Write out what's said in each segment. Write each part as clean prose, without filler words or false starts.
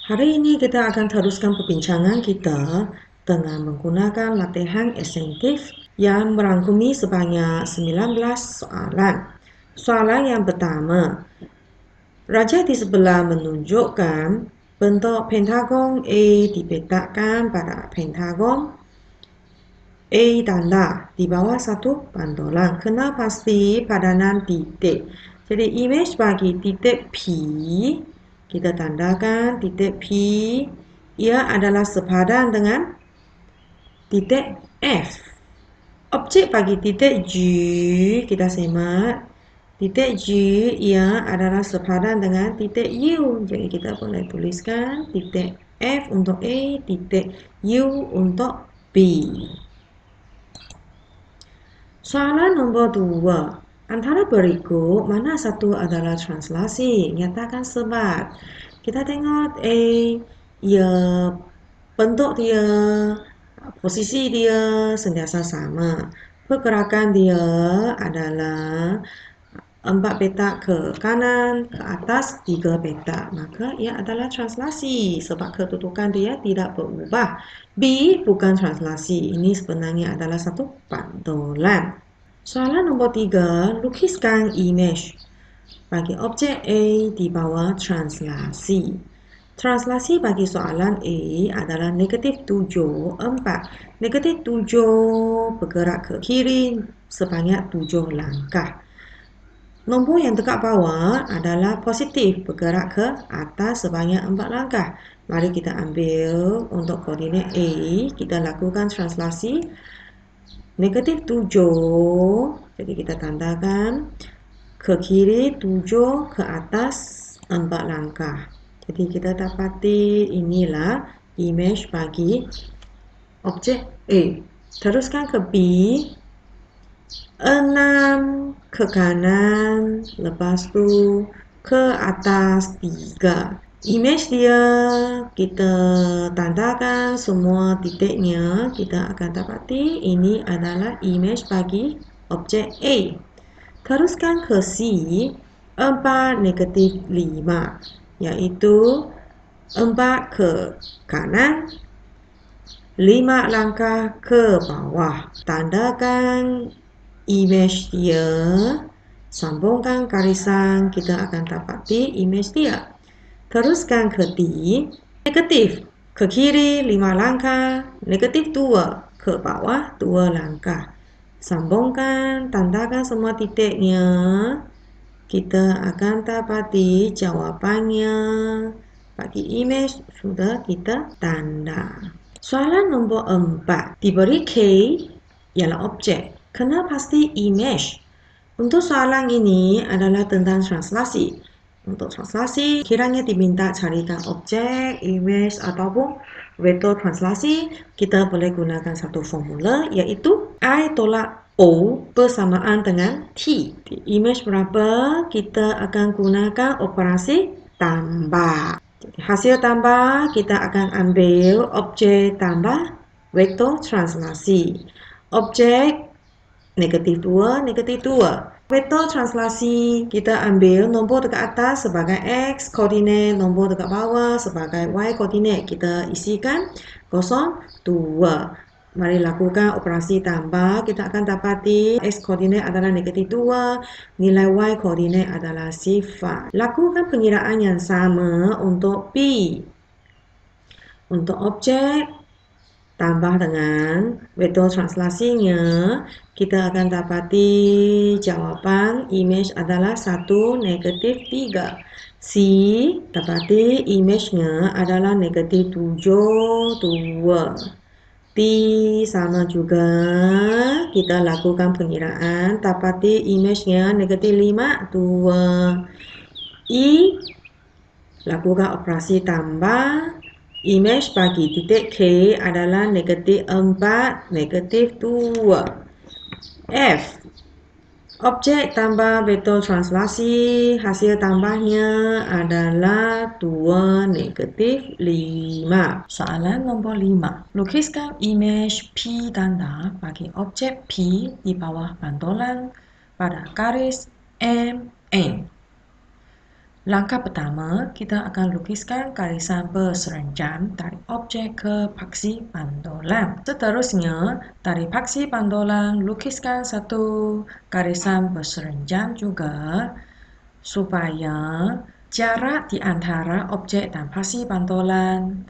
Hari ini kita akan teruskan perbincangan kita dengan menggunakan latihan esentif yang merangkumi sebanyak 19 soalan. Soalan yang pertama, raja di sebelah menunjukkan bentuk pentagon A dipetakan pada pentagon A tanda di bawah satu pantulan. Kena pasti padanan titik. Jadi image bagi titik P, kita tandakan titik P, ia adalah sepadan dengan titik F. Objek bagi titik G, kita semak. Titik G, ia adalah sepadan dengan titik U. Jadi kita boleh tuliskan titik F untuk A, titik U untuk B. Soalan nombor 2. Antara berikut, mana satu adalah translasi? Nyatakan sebab. Kita tengok A, ia bentuk dia, posisi dia sentiasa sama. Pergerakan dia adalah 4 petak ke kanan, ke atas 3 petak. Maka ia adalah translasi sebab kedudukan dia tidak berubah. B bukan translasi. Ini sebenarnya adalah satu pantulan. Soalan nombor 3, lukiskan image bagi objek A di bawah translasi. Translasi bagi soalan A adalah negatif 7, 4. Negatif 7 bergerak ke kiri sebanyak 7 langkah. Nombor yang dekat bawah adalah positif, bergerak ke atas sebanyak 4 langkah. Mari kita ambil untuk koordinat A, kita lakukan translasi negatif 7. Jadi kita tandakan ke kiri 7, ke atas 4 langkah. Jadi kita dapati inilah image bagi objek A. Teruskan ke B. 6 ke kanan, lepas tu ke atas 3. Image dia kita tandakan semua titiknya, kita akan dapati ini adalah image bagi objek A. Teruskan ke C, 4 negatif 5, iaitu 4 ke kanan, 5 langkah ke bawah. Tandakan image dia, sambungkan garisan, kita akan dapati image dia. Teruskan ke D, negatif ke kiri 5 langkah, negatif 2 ke bawah 2 langkah. Sambungkan, tandakan semua titiknya, kita akan dapati jawapannya bagi image sudah kita tanda. Soalan nombor 4, diberi K ialah objek. Kena pasti image. Untuk soalan ini adalah tentang translasi. Untuk translasi, kiranya diminta carikan objek, image ataupun vektor translasi, kita boleh gunakan satu formula iaitu I tolak O bersamaan dengan T. Di image berapa, kita akan gunakan operasi tambah. Hasil tambah, kita akan ambil objek tambah vektor translasi. Objek negatif 2, negatif 2. Vektor translasi, kita ambil nombor dekat atas sebagai X koordinat, nombor dekat bawah sebagai Y koordinat. Kita isikan 0, 2. Mari lakukan operasi tambah. Kita akan dapati X koordinat adalah negatif 2, nilai Y koordinat adalah sifar. Lakukan pengiraan yang sama untuk P. Untuk objek, tambah dengan vektor translasinya, kita akan dapati jawapan image adalah 1, negatif 3. C, dapati image-nya adalah negatif 7, 2. P sama juga, kita lakukan pengiraan, dapati image-nya negatif 5, 2. I, lakukan operasi tambah. Image bagi titik K adalah negatif 4, negatif 2. F, objek tambah vektor translasi, hasil tambahnya adalah 2, negatif 5. Soalan nombor 5. Lukiskan image P tanda bagi objek P di bawah pantulan pada garis MN. Langkah pertama, kita akan lukiskan garisan berserenjam dari objek ke paksi pandolan. Seterusnya, dari paksi pandolan, lukiskan satu garisan berserenjam juga supaya jarak di antara objek dan paksi pandolan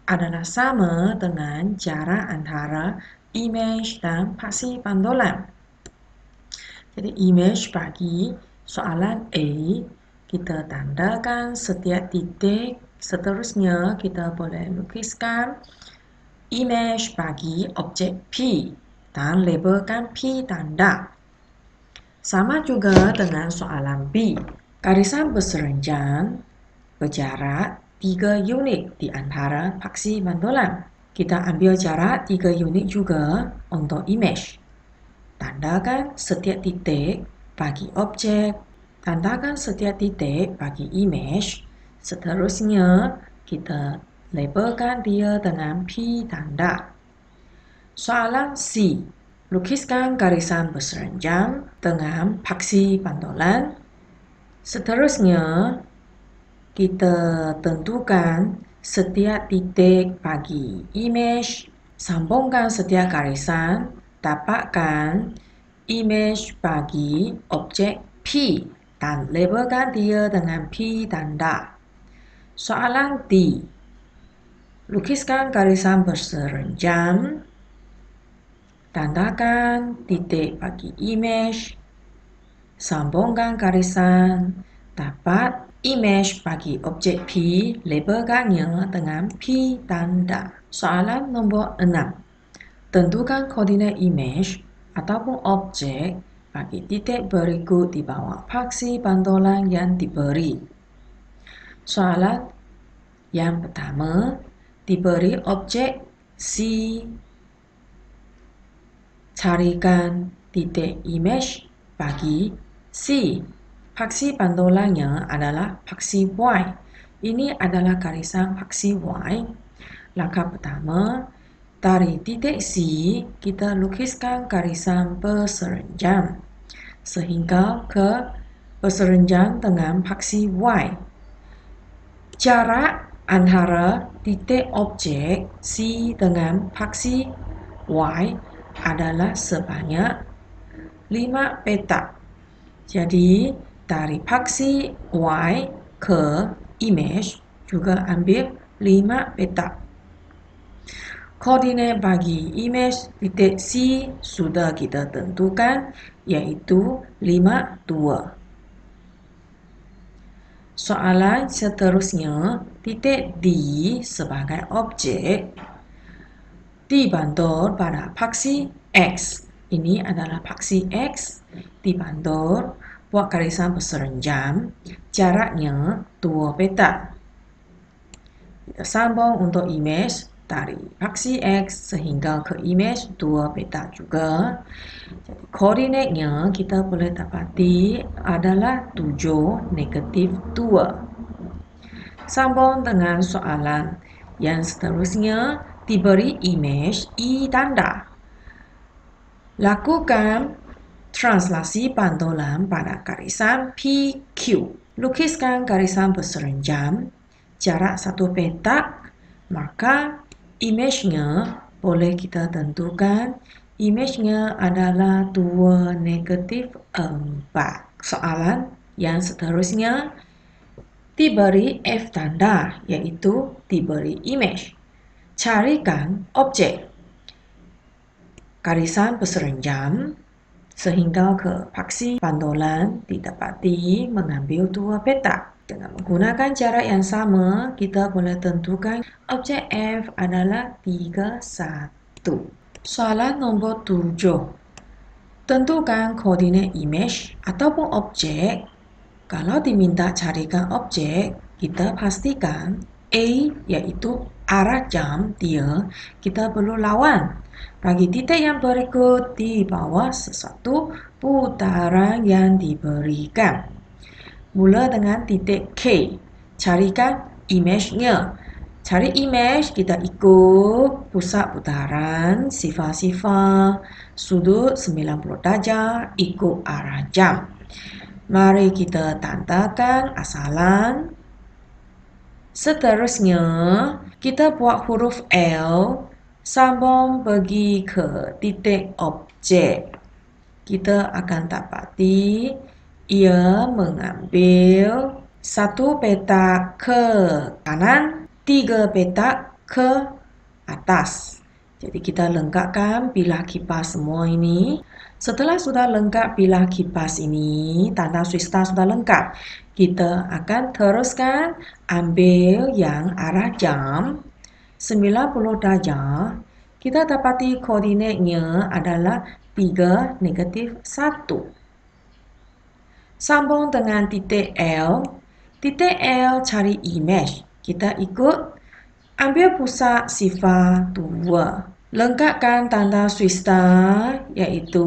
adalah sama dengan jarak antara imej dan paksi pandolan. Jadi imej bagi soalan A, kita tandakan setiap titik. Seterusnya kita boleh lukiskan imej bagi objek P dan labelkan P tanda. Sama juga dengan soalan B. Garisan berserenjam berjarak 3 unit di antara paksi pandolan. Kita ambil jarak 3 unit juga untuk imej. Tandakan setiap titik bagi objek, tandakan setiap titik bagi imej. Seterusnya, kita labelkan dia dengan P tanda. Soalan C. Lukiskan garisan berserenjam dengan paksi pandolan. Seterusnya, kita tentukan setiap titik bagi imej, sambungkan setiap garisan, dapatkan imej bagi objek P dan labelkan dia dengan P tanda. Soalan D. Lukiskan garisan berserenjam, tandakan titik bagi imej, sambungkan garisan, dapat imej bagi objek P, labelkannya dengan P tanda. Soalan nombor 6. Tentukan koordinat imej ataupun objek bagi titik berikut di bawah paksi pandolan yang diberi. Soalan yang pertama, diberi objek C, carikan titik imej bagi C. Paksi pandolannya adalah paksi Y. Ini adalah garisan paksi Y. Langkah pertama, dari titik C, kita lukiskan garisan berserenjam sehingga ke berserenjam dengan paksi Y. Jarak antara titik objek C dengan paksi Y adalah sebanyak 5 petak. Jadi, dari paksi Y ke imej juga ambil 5 petak. Koordinat bagi imej titik C sudah kita tentukan, iaitu 5, 2. Soalan seterusnya, titik D sebagai objek dibantur pada paksi X. Ini adalah paksi X dibantur, buat garisan berserenjam, jaraknya 2 petak. Kita sambung untuk imej dari paksi X sehingga ke imej 2 petak juga. Jadi, koordinatnya kita boleh dapati adalah 7, negatif 2. Sambung dengan soalan yang seterusnya, diberi imej I tanda. Lakukan translasi pandolan pada garisan PQ. Lukiskan garisan berserenjam, jarak 1 petak, maka imejnya boleh kita tentukan. Imejnya adalah 2, negatif 4. Soalan yang seterusnya, diberi F tanda, iaitu diberi imej. Carikan objek garisan berserenjam sehingga ke paksi pandolan didapati mengambil 2 petak. Dengan menggunakan jarak yang sama, kita boleh tentukan objek F adalah 3, 1. Soalan nombor 7. Tentukan koordinat imej ataupun objek. Kalau diminta carikan objek, kita pastikan A, iaitu arah jam dia, kita perlu lawan. Bagi titik yang berikut di bawah sesuatu putaran yang diberikan. Mula dengan titik K. Carikan imejnya. Cari imej, kita ikut pusat putaran, sifar-sifar, sudut 90 darjah, ikut arah jam. Mari kita tandakan asalan. Seterusnya, kita buat huruf L sambung pergi ke titik objek. Kita akan dapati ia mengambil satu petak ke kanan, 3 petak ke atas. Jadi kita lengkapkan bilah kipas semua ini. Setelah sudah lengkap bilah kipas ini, tanda swasta sudah lengkap. Kita akan teruskan ambil yang arah jam 90 darjah. Kita dapati koordinatnya adalah 3, negatif 1. Sambung dengan titik L. Titik L cari imej. Kita ikut ambil pusat sifar 2. Lengkapkan tanda swasta iaitu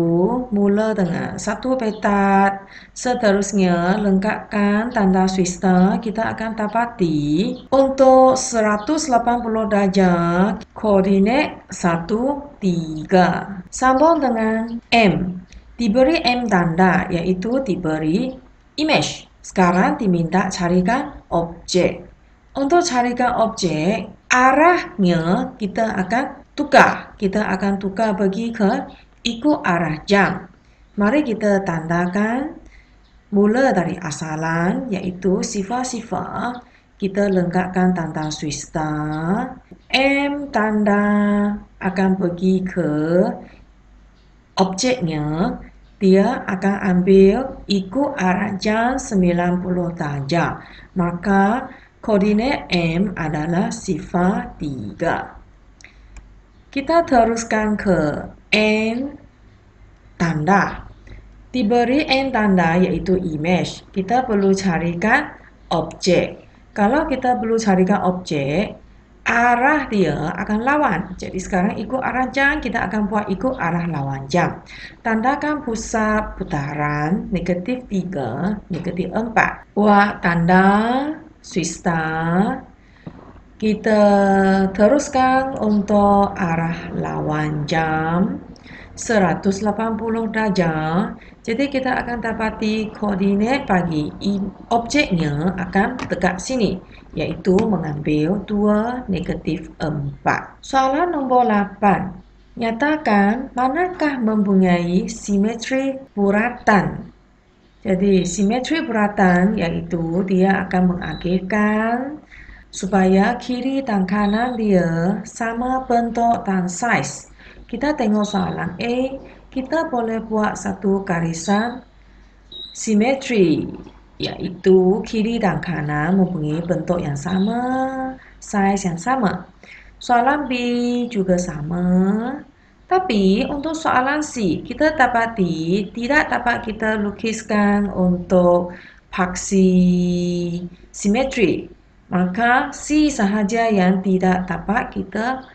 mula dengan 1 petak. Seterusnya lengkapkan tanda swasta. Kita akan dapati untuk 180 darjah koordinat 1, 3. Sambung dengan M. Diberi M tanda iaitu diberi imej. Sekarang diminta carikan objek. Untuk carikan objek, arahnya kita akan tukar. Kita akan tukar pergi ke ikut arah jam. Mari kita tandakan mula dari asalan iaitu sifar-sifar. Kita lengkapkan tanda swasta. M tanda akan pergi ke objeknya. Dia akan ambil ikut arah jam 90 darjah. Maka koordinat M adalah sifar 3. Kita teruskan ke N tanda. Diberi N tanda iaitu imej. Kita perlu carikan objek. Kalau kita perlu carikan objek, arah dia akan lawan. Jadi sekarang ikut arah jam, kita akan buat ikut arah lawan jam. Tandakan pusat putaran negatif 3, negatif 4. Buat tanda swasta. Kita teruskan untuk arah lawan jam 180 darjah. Jadi kita akan dapati koordinat bagi objeknya akan dekat sini, iaitu mengambil 2, negatif 4. Soalan nombor 8. Nyatakan manakah mempunyai simetri buratan. Jadi simetri buratan iaitu dia akan mengakhirkan supaya kiri dan kanan dia sama bentuk dan saiz. Kita tengok soalan A, kita boleh buat satu garisan simetri, iaitu kiri dan kanan mempunyai bentuk yang sama, saiz yang sama. Soalan B juga sama. Tapi untuk soalan C, kita dapati tidak dapat kita lukiskan untuk paksi simetri. Maka C sahaja yang tidak dapat kita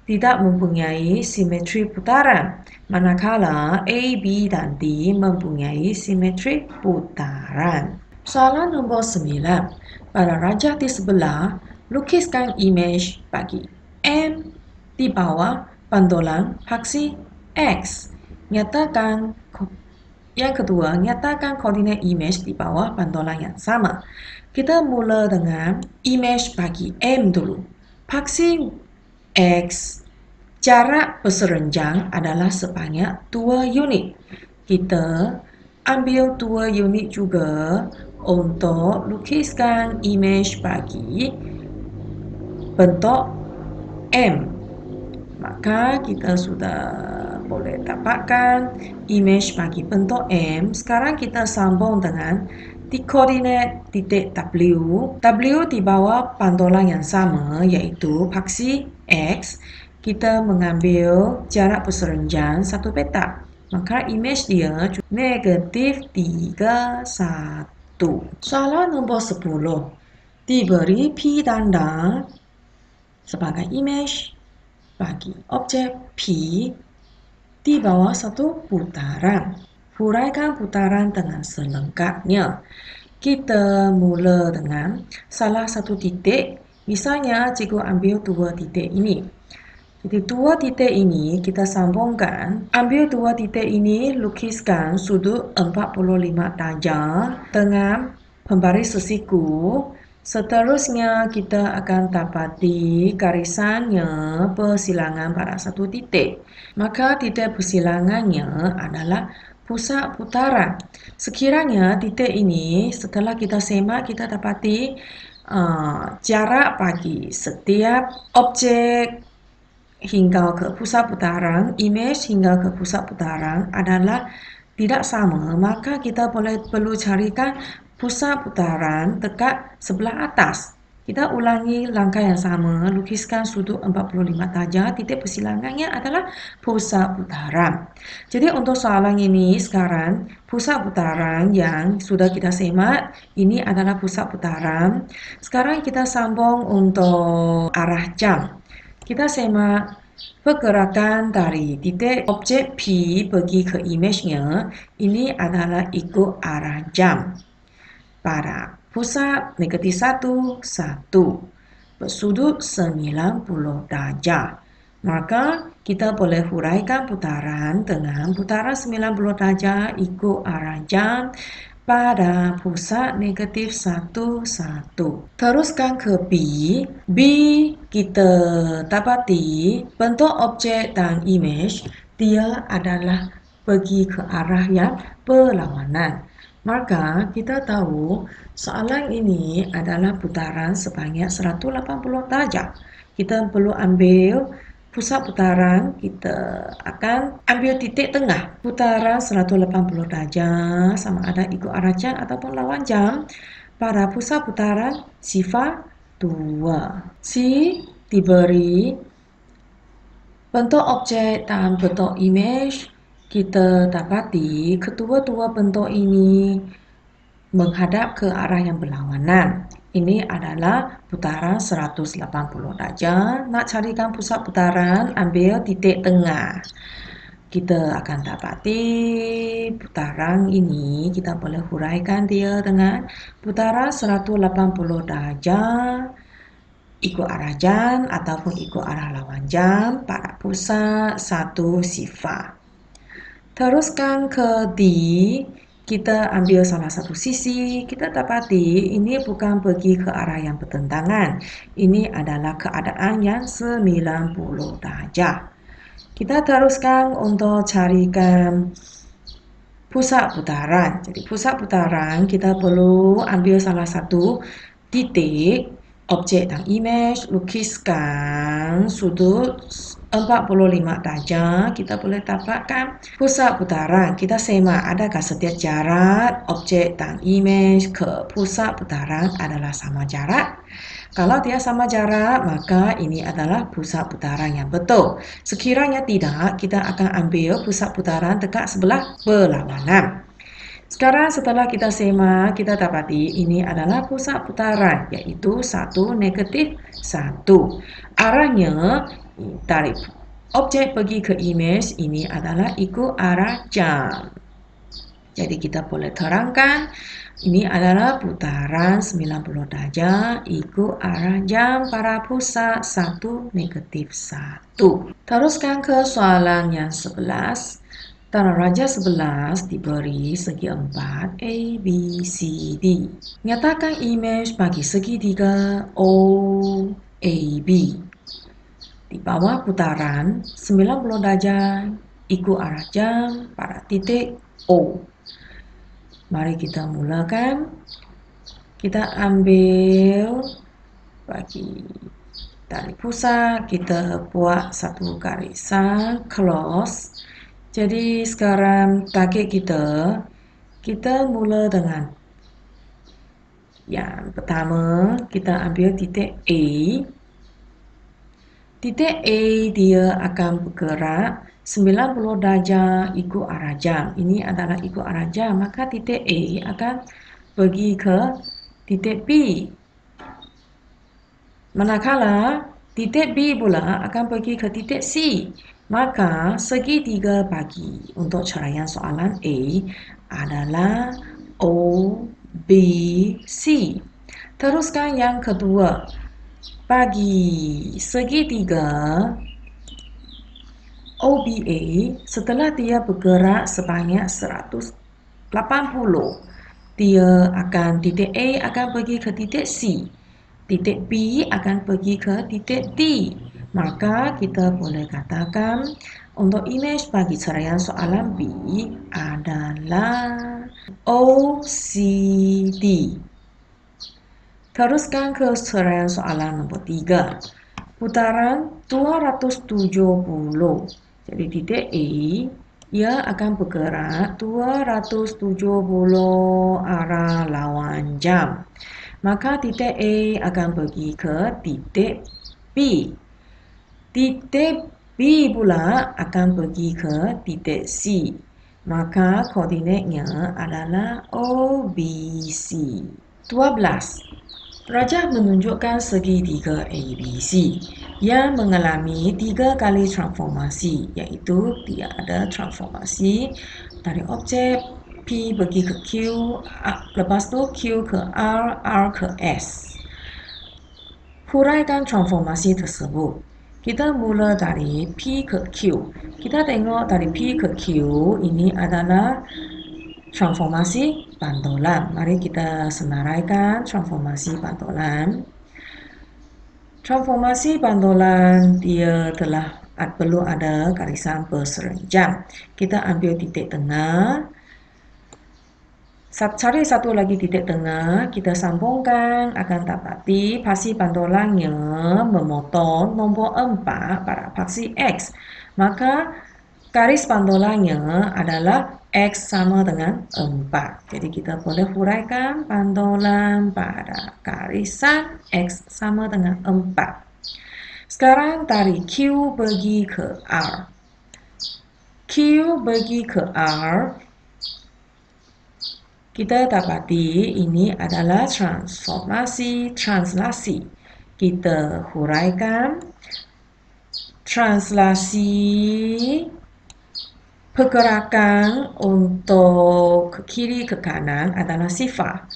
tidak mempunyai simetri putaran. Manakala A, B dan D mempunyai simetri putaran. Soalan nombor 9. Pada rajah di sebelah, lukiskan imej bagi M di bawah pantulan paksi X. Yang kedua, nyatakan koordinat imej di bawah pantulan yang sama. Kita mula dengan imej bagi M dulu. Paksi X, jarak berserenjang adalah sebanyak 2 unit. Kita ambil 2 unit juga untuk lukiskan imej bagi bentuk M. Maka kita sudah boleh dapatkan imej bagi bentuk M. Sekarang kita sambung dengan di koordinat titik W. W di bawah pantulan yang sama iaitu paksi X. Kita mengambil jarak berserenjang 1 petak. Maka imej dia negatif 3, 1. Soalan nombor 10. Diberi P tanda sebagai imej bagi objek P di bawah satu putaran. Huraikan putaran dengan selengkapnya. Kita mula dengan salah satu titik. Misalnya, cikgu ambil 2 titik ini. Jadi dua titik ini kita sambungkan. Ambil dua titik ini, lukiskan sudut 45 darjah dengan pembaris sesiku. Seterusnya kita akan dapati garisannya persilangan pada satu titik. Maka titik persilangannya adalah pusat putaran. Sekiranya titik ini setelah kita semak, kita dapati jarak bagi setiap objek hingga ke pusat putaran, imej hingga ke pusat putaran adalah tidak sama, maka kita perlu carikan pusat putaran dekat sebelah atas. Kita ulangi langkah yang sama, lukiskan sudut 45 darjah, titik persilangannya adalah pusat putaran. Jadi untuk soalan ini sekarang, pusat putaran yang sudah kita semak, ini adalah pusat putaran. Sekarang kita sambung untuk arah jam. Kita semak pergerakan dari titik objek P pergi ke imejnya. Ini adalah ikut arah jam. Pada pusat -1, 1 bersudut 90 darjah. Maka kita boleh huraikan putaran dengan putaran 90 darjah ikut arah jam pada pusat -1, 1. Teruskan ke B. B kita dapati bentuk objek dan imej dia adalah pergi ke arah yang berlawanan. Maka kita tahu soalan ini adalah putaran sebanyak 180 darjah. Kita perlu ambil pusat putaran, kita akan ambil titik tengah. Putaran 180 darjah sama ada ikut arah jam ataupun lawan jam. Pada pusat putaran sifar 2. C diberi bentuk objek dan bentuk imej. Kita dapati kedua-dua bentuk ini menghadap ke arah yang berlawanan. Ini adalah putaran 180 darjah. Nak carikan pusat putaran, ambil titik tengah. Kita akan dapati putaran ini, kita boleh huraikan dia dengan putaran 180 darjah ikut arah jam ataupun ikut arah lawan jam pada pusat 1 sifar. Teruskan ke D. Kita ambil salah satu sisi, kita dapati ini bukan pergi ke arah yang bertentangan. Ini adalah keadaan yang 90 darjah. Kita teruskan untuk carikan pusat putaran. Jadi pusat putaran kita perlu ambil salah satu titik objek dan imej, lukiskan sudut 45 darjah, kita boleh dapatkan pusat putaran. Kita semak adakah setiap jarak objek dan imej ke pusat putaran adalah sama jarak. Kalau dia sama jarak, maka ini adalah pusat putaran yang betul. Sekiranya tidak, kita akan ambil pusat putaran dekat sebelah berlawanan. Sekarang setelah kita semak, kita dapati ini adalah pusat putaran, iaitu 1, -1. Arahnya dari objek pergi ke imej ini adalah ikut arah jam. Jadi kita boleh terangkan ini adalah putaran 90 darjah ikut arah jam pada pusat 1, -1. Teruskan ke soalan yang 11. Tanda 11 diberi segi 4 A, B, C, D. Nyatakan imej bagi segitiga O, A, B. Di bawah putaran 90 darjah ikut arah jam pada titik O. Mari kita mulakan. Kita ambil bagi dari pusat, kita buat satu garisan close. Jadi sekarang target kita mula dengan yang pertama, kita ambil titik A. Titik A dia akan bergerak 90 darjah ikut arah jam. Ini adalah ikut arah jam, maka titik A akan pergi ke titik B. Manakala titik B pula akan pergi ke titik C. Maka segitiga bagi untuk caraian soalan A adalah O, B, C. Teruskan yang kedua. Bagi segitiga OBA setelah dia bergerak sebanyak 180, dia akan titik A akan pergi ke titik C, titik B akan pergi ke titik D. Maka kita boleh katakan untuk imej bagi ceraian soalan B adalah OCD. Teruskan ke ceraian soalan nombor 3. Putaran 270. Jadi titik A, ia akan bergerak 270 arah lawan jam. Maka titik A akan pergi ke titik B. Titik B pula akan pergi ke titik C. Maka koordinatnya adalah OBC. 12. Rajah menunjukkan segitiga ABC yang mengalami 3 kali transformasi, iaitu dia ada transformasi dari objek P pergi ke Q, lepas tu Q ke R, R ke S. Huraikan transformasi tersebut. Kita mula dari P ke Q. Kita tengok dari P ke Q ini adalah transformasi pantulan. Mari kita senaraikan transformasi pantulan. Transformasi pantulan dia telah perlu ada garisan berserenjang. Kita ambil titik tengah. Cari satu lagi titik tengah, kita sambungkan, akan dapati paksi pantulannya memotong nombor 4 pada paksi X. Maka garis pantulannya adalah X sama dengan 4. Jadi kita boleh huraikan pantulan pada garisan X sama dengan 4. Sekarang dari Q pergi ke R. Q pergi ke R, kita dapati ini adalah transformasi translasi. Kita huraikan translasi pergerakan untuk ke kiri ke kanan adalah sifar.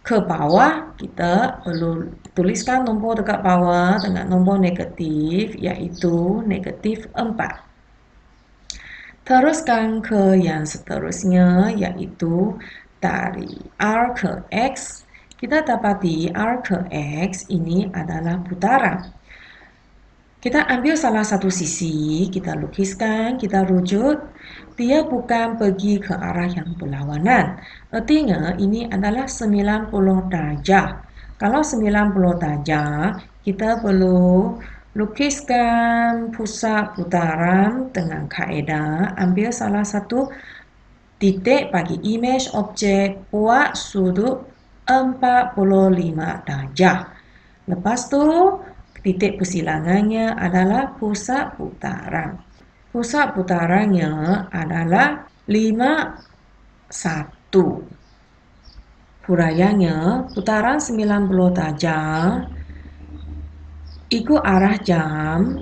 Ke bawah kita perlu tuliskan nombor dekat bawah dengan nombor negatif, iaitu negatif 4. Teruskan ke yang seterusnya, iaitu dari R ke X. Kita dapati R ke X ini adalah putaran. Kita ambil salah satu sisi, kita lukiskan, kita rujuk. Dia bukan pergi ke arah yang berlawanan. Artinya ini adalah 90 darjah. Kalau 90 darjah, kita perlu lukiskan pusat putaran dengan kaedah ambil salah satu titik bagi imej objek, buat sudut 45 darjah. Lepas tu titik persilangannya adalah pusat putaran. Pusat putarannya adalah 51. Huraiannya, putaran 90 darjah ikut arah jam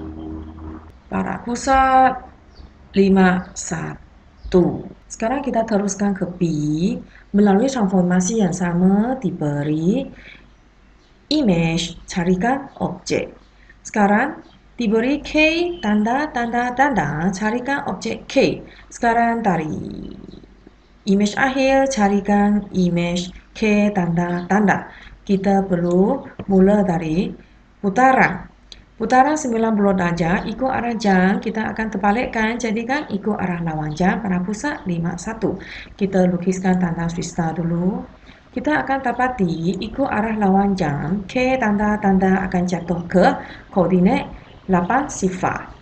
pada pusat 51. Sekarang kita teruskan ke B. Melalui transformasi yang sama diberi imej, carikan objek. Sekarang diberi K, tanda, carikan objek K. Sekarang dari imej akhir, carikan imej K, tanda. Kita perlu mula dari putaran. Putaran 90 darjah ikut arah jam, kita akan terbalikkan, jadikan ikut arah lawan jam pada pusat 51. Kita lukiskan tanda swista dulu. Kita akan dapati ikut arah lawan jam, K tanda akan jatuh ke koordinat 8 sifar.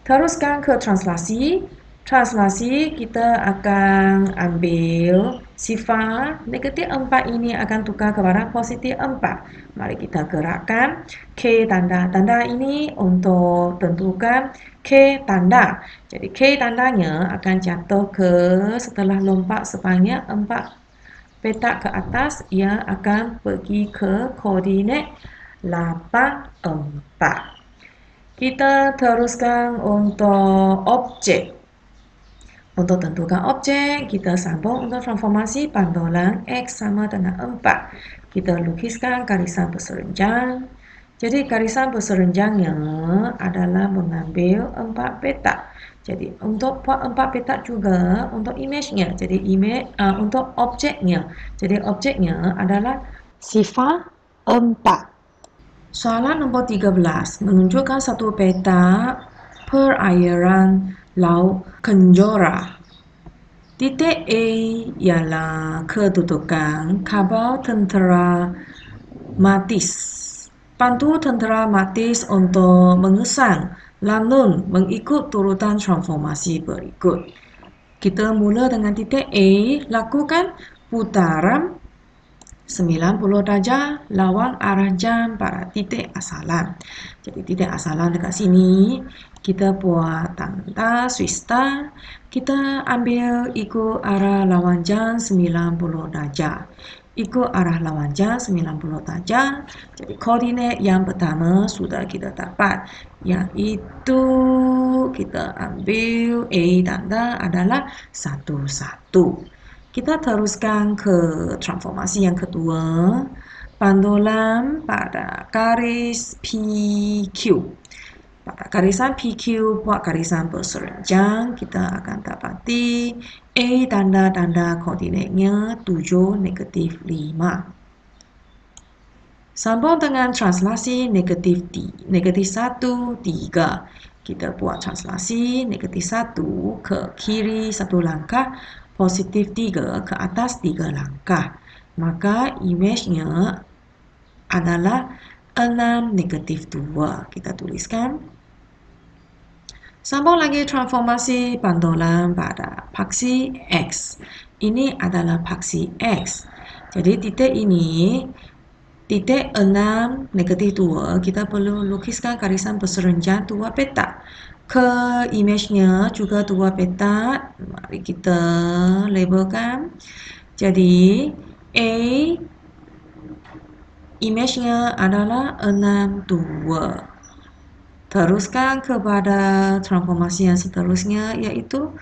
Teruskan ke translasi. Translasi kita akan ambil sifar negatif 4 ini akan tukar kepada positif 4. Mari kita gerakkan K tanda ini untuk tentukan K tanda. Jadi K tandanya akan jatuh ke setelah lompat sebanyak 4 petak ke atas, ia akan pergi ke koordinat 84. Kita teruskan untuk objek. Untuk tentukan objek, kita sambung untuk transformasi pantulan X sama dengan 4. Kita lukiskan garisan berserenjang. Jadi garisan berserenjangnya adalah mengambil 4 petak. Jadi untuk 4 petak juga untuk image-nya. Jadi untuk objeknya. Jadi objeknya adalah sifar 4. Soalan nombor 13 menunjukkan satu peta perairan Laut Kenjora. Titik A ialah kedudukan kapal tentera Matis. Bantu tentera Matis untuk mengesang lalu mengikut turutan transformasi berikut. Kita mula dengan titik A, lakukan putaran 90 darjah lawan arah jam pada titik asalan. Jadi titik asalan dekat sini, kita buat tanda swista, kita ambil ikut arah lawan jam 90 darjah. Ikut arah lawan jam 90 darjah. Jadi koordinat yang pertama sudah kita dapat, iaitu kita ambil A tanda adalah 1,1. Kita teruskan ke transformasi yang kedua, pandulan pada garis PQ. Pada garisan PQ buat garisan berserenjang, kita akan dapati A tanda-tanda koordinatnya 7, negatif 5. Sambung dengan translasi negatif 1, 3. Kita buat translasi negatif 1 ke kiri 1 langkah, positif 3 ke atas 3 langkah. Maka image-nya adalah 6, negatif 2. Kita tuliskan. Sambung lagi transformasi pandulan pada paksi X. Ini adalah paksi X. Jadi titik ini, titik 6, negatif 2, kita perlu lukiskan garisan berserenjang 2 petak. Ke image-nya juga 2 petak. Mari kita labelkan. Jadi A image-nya adalah 6, 2. Teruskan kepada transformasi yang seterusnya, iaitu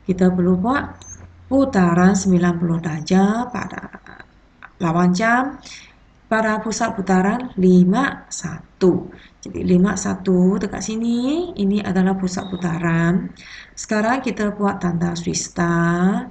kita perlu buat putaran 90 darjah pada lawan jam pada pusat putaran 51. Jadi 51 dekat sini, ini adalah pusat putaran. Sekarang kita buat tanda swista.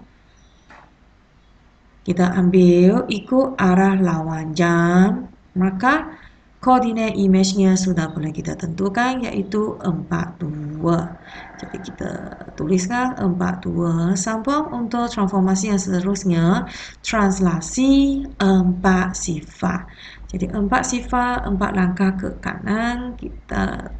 Kita ambil ikut arah lawan jam, maka koordinat image-nya sudah boleh kita tentukan, iaitu 42. Jadi kita tuliskan 42. Sambung untuk transformasi yang seterusnya, translasi 4 sifar. Jadi 4 sifar, 4 langkah ke kanan, kita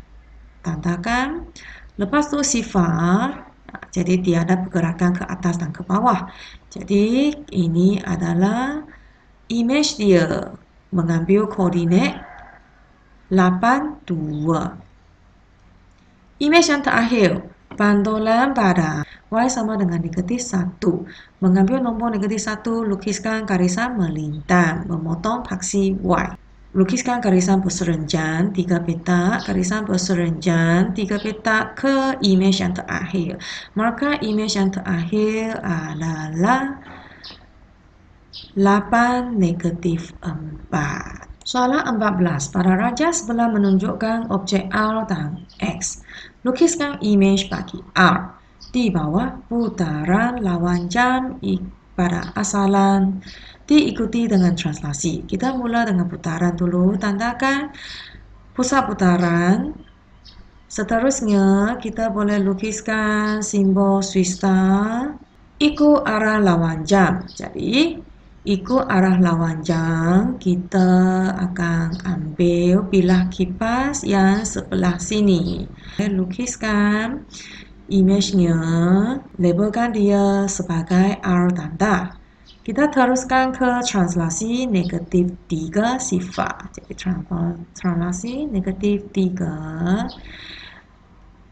tandakan. Lepas tu sifar, jadi tiada pergerakan ke atas dan ke bawah. Jadi ini adalah image dia mengambil koordinat 82. Image yang terakhir, pandulan pada Y sama dengan negatif 1. Mengambil nombor negatif 1, lukiskan garisan melintang, memotong paksi Y. Lukiskan garisan berserenjang 3 petak, garisan berserenjang 3 petak ke image yang terakhir. Maka image yang terakhir adalah 8, negatif 4. Soalan 14. Pada raja sebelah menunjukkan objek R dan X. Lukiskan image bagi R. Di bawah putaran lawan jam pada asalan diikuti dengan translasi. Kita mula dengan putaran dulu. Tandakan pusat putaran. Seterusnya, kita boleh lukiskan simbol swista ikut arah lawan jam. Jadi, ikut arah lawan jam, kita akan ambil bilah kipas yang sebelah sini. Lukiskan image-nya, labelkan dia sebagai R tanda. Kita teruskan ke translasi negatif 3 sifar. Jadi translasi negatif 3.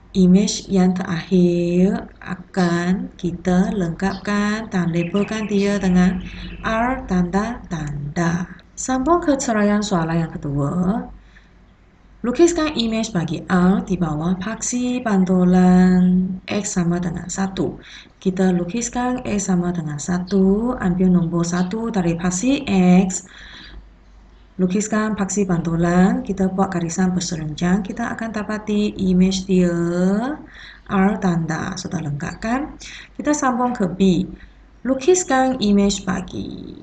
Image yang terakhir akan kita lengkapkan dan labelkan dia dengan R tanda-tanda. Sambung ke ceraian soalan yang kedua. Lukiskan image bagi R di bawah paksi pandulan X sama dengan 1. Kita lukiskan X sama dengan 1, ambil nombor 1 dari paksi X, lukiskan paksi pantulan, kita buat garisan berserenjang, kita akan dapati image dia R tanda, sudah lengkap kan? Kita sambung ke B, lukiskan image bagi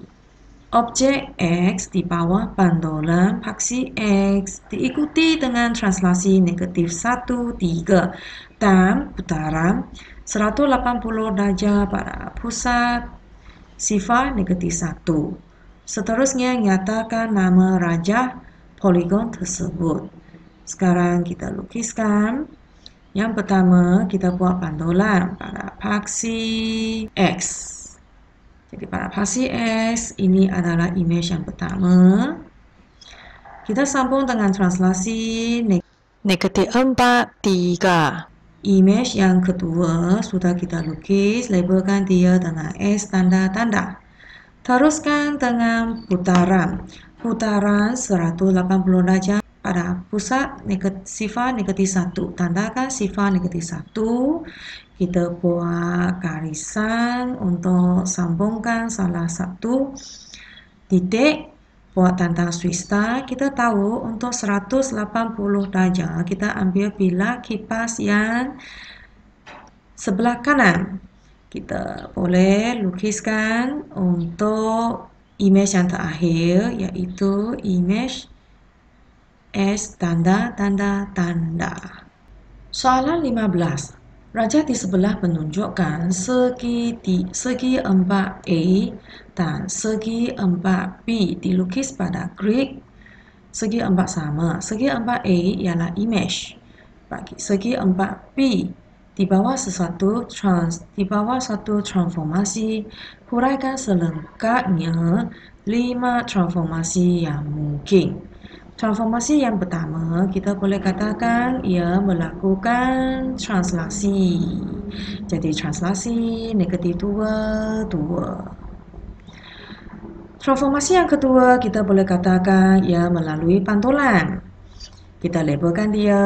objek X di bawah pantulan paksi X diikuti dengan translasi negatif 1, 3 dan putaran 180 darjah pada pusat sifar negatif 1. Seterusnya, nyatakan nama rajah poligon tersebut. Sekarang kita lukiskan. Yang pertama, kita buat pantulan pada paksi X. Jadi pada paksi X, ini adalah image yang pertama. Kita sambung dengan translasi negatif 4, 3. Image yang kedua sudah kita lukis, labelkan dia dengan S tanda-tanda. Teruskan dengan putaran. Putaran 180 darjah pada pusat sifar negatif 1. Tandakan sifar negatif 1. Kita buat garisan untuk sambungkan salah satu titik. Buat tanda swista. Kita tahu untuk 180 darjah kita ambil bilah kipas yang sebelah kanan. Kita boleh lukiskan untuk image yang terakhir, iaitu image S tanda. Soalan 15. Rajah di sebelah menunjukkan segi 4A dan segi 4B dilukis pada grid segi 4 sama. Segi 4A ialah image. Bagi segi 4B, di bawah satu transformasi, huraikan selengkapnya 5 transformasi yang mungkin. Transformasi yang pertama, kita boleh katakan ia melakukan translasi. Jadi translasi negatif 2, 2. Transformasi yang kedua, kita boleh katakan ia melalui pantulan. Kita labelkan dia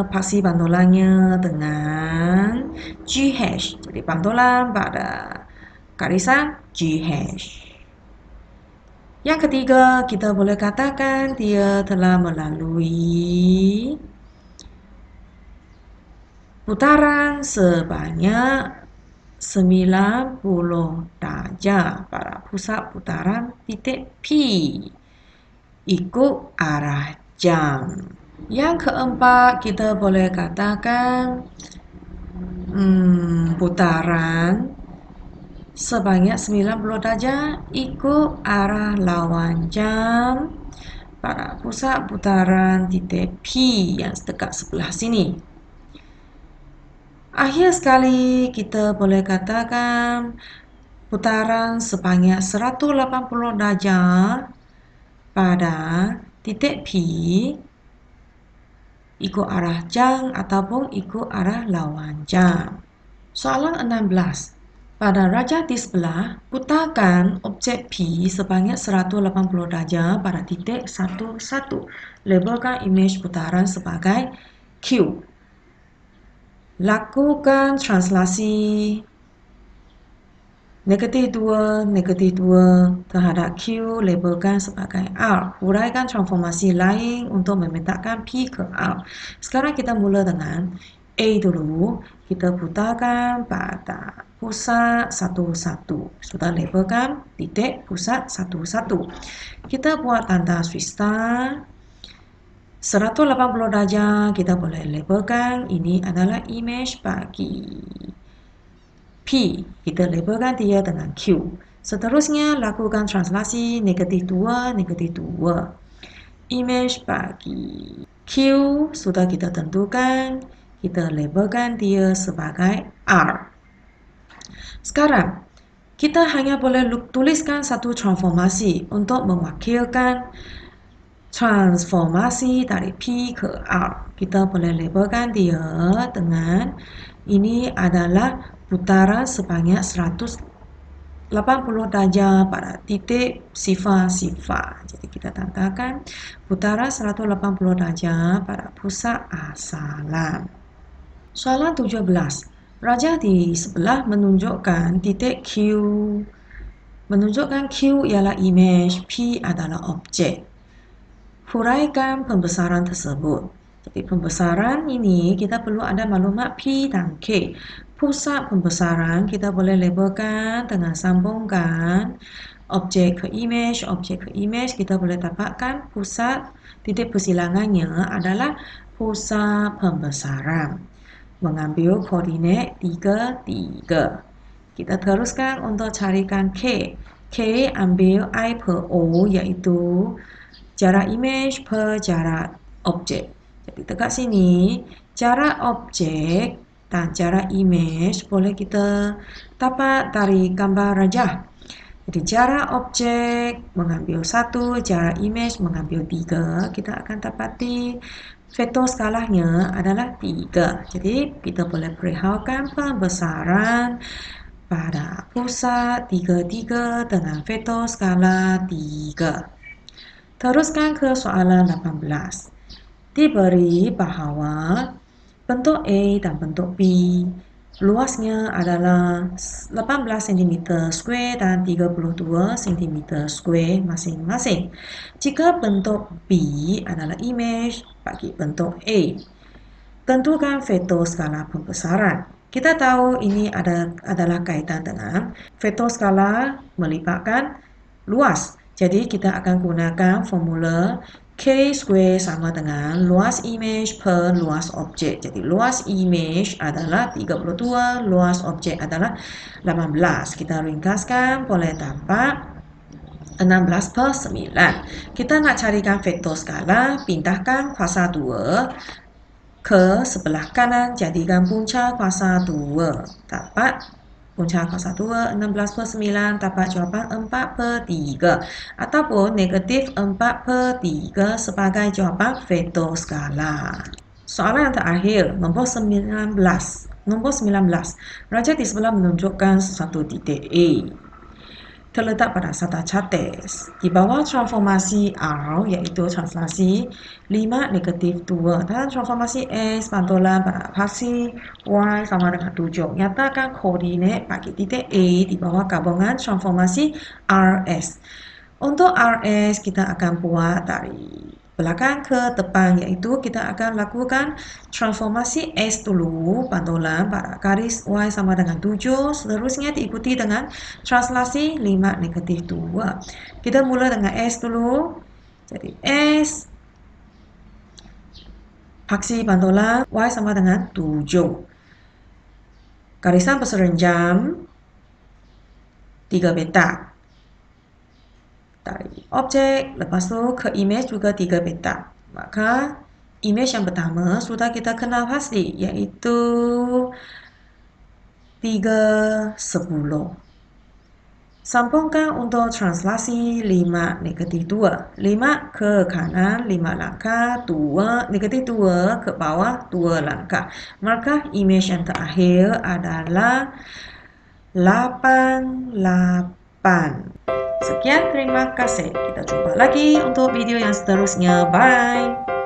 paksi pantulannya dengan GH. Jadi pantulan pada garisan GH. Yang ketiga, kita boleh katakan dia telah melalui putaran sebanyak 90 darjah pada pusat putaran titik P ikut arah jam. Yang keempat, kita boleh katakan putaran sebanyak 90 darjah ikut arah lawan jam pada pusat putaran titik P yang dekat sebelah sini. Akhir sekali, kita boleh katakan putaran sebanyak 180 darjah pada titik P ikut arah jam ataupun ikut arah lawan jam. Soalan 16. Pada rajah di sebelah, putarkan objek P sebanyak 180 darjah pada titik 1, 1. Labelkan image putaran sebagai Q. Lakukan translasi negatif 2, negatif 2 terhadap Q, labelkan sebagai R. Huraikan transformasi lain untuk memetakan P ke R. Sekarang kita mula dengan A dulu. Kita putarkan pada pusat 1, 1. Sudah labelkan titik pusat 1, 1. Kita buat tanda swista 180 darjah. Kita boleh labelkan ini adalah image bagi P. Kita labelkan dia dengan Q. Seterusnya, lakukan translasi negatif 2, negatif 2. Image bagi Q sudah kita tentukan. Kita labelkan dia sebagai R. Sekarang, kita hanya boleh tuliskan satu transformasi untuk mewakilkan transformasi dari P ke R. Kita boleh labelkan dia dengan ini adalah putaran sebanyak 180 darjah pada titik sifar. Jadi kita tandakan putaran 180 darjah pada pusat asalan. Soalan 17. Rajah di sebelah menunjukkan titik Q. Menunjukkan Q ialah image, P adalah objek. huraikan pembesaran tersebut. Jadi pembesaran ini kita perlu ada maklumat P dan K. Pusat pembesaran kita boleh labelkan dengan sambungkan objek ke image kita boleh dapatkan pusat titik persilangannya adalah pusat pembesaran. Mengambil koordinat 3, 3. Kita teruskan untuk carikan K. K ambil I per O iaitu jarak image per jarak objek. Jadi dekat sini jarak objek dan jarak image boleh kita dapat dari gambar rajah. Jadi jarak objek mengambil 1, jarak image mengambil 3. Kita akan dapati vektor skalanya adalah 3. Jadi kita boleh perihalkan pembesaran pada pusat 3, 3 dengan vektor skala 3. Teruskan ke soalan 18. Diberi bahawa bentuk A dan bentuk B luasnya adalah 18 cm square dan 32 cm square masing-masing. Jika bentuk B adalah image bagi bentuk A, tentukan vektor skala pembesaran. Kita tahu ini adalah kaitan dengan vektor skala melibatkan luas. Jadi kita akan gunakan formula K square sama dengan luas image per luas objek. Jadi luas image adalah 32, luas objek adalah 18. Kita ringkaskan boleh dapat 16 per 9. Kita nak carikan vektor skala, pindahkan kuasa 2 ke sebelah kanan, jadikan punca kuasa 2. Dapat punca kuasa 2, 16 per 9, dapat jawapan 4 per 3. Ataupun negatif 4 per 3 sebagai jawapan vektor skala. Soalan yang terakhir, nombor 19. Nombor 19. Raja di sebelah menunjukkan sesuatu titik A. Terletak pada sata chartes. Di bawah transformasi R, iaitu transformasi 5 negatif 2 dan transformasi S pantulan pada faksi Y sama dengan 7. Nyatakan koordinat bagi titik A di bawah gabungan transformasi RS. Untuk RS kita akan buat dari belakang ke depan, iaitu kita akan lakukan transformasi S dulu, pantulan pada garis Y sama dengan 7, seterusnya diikuti dengan translasi 5 negatif 2. Kita mula dengan S dulu, jadi S faksi pantulan Y sama dengan 7. Garisan berserenjam 3 beta. Dari objek, lepas tu ke image juga 3 beta. Maka image yang pertama sudah kita kenal pasti, iaitu 3, 10. Sambungkan untuk translasi 5 negatif 2. 5 ke kanan 5 langkah, 2 negatif 2 ke bawah 2 langkah. Maka image yang terakhir adalah 88. Sekian, terima kasih. Kita jumpa lagi untuk video yang seterusnya. Bye!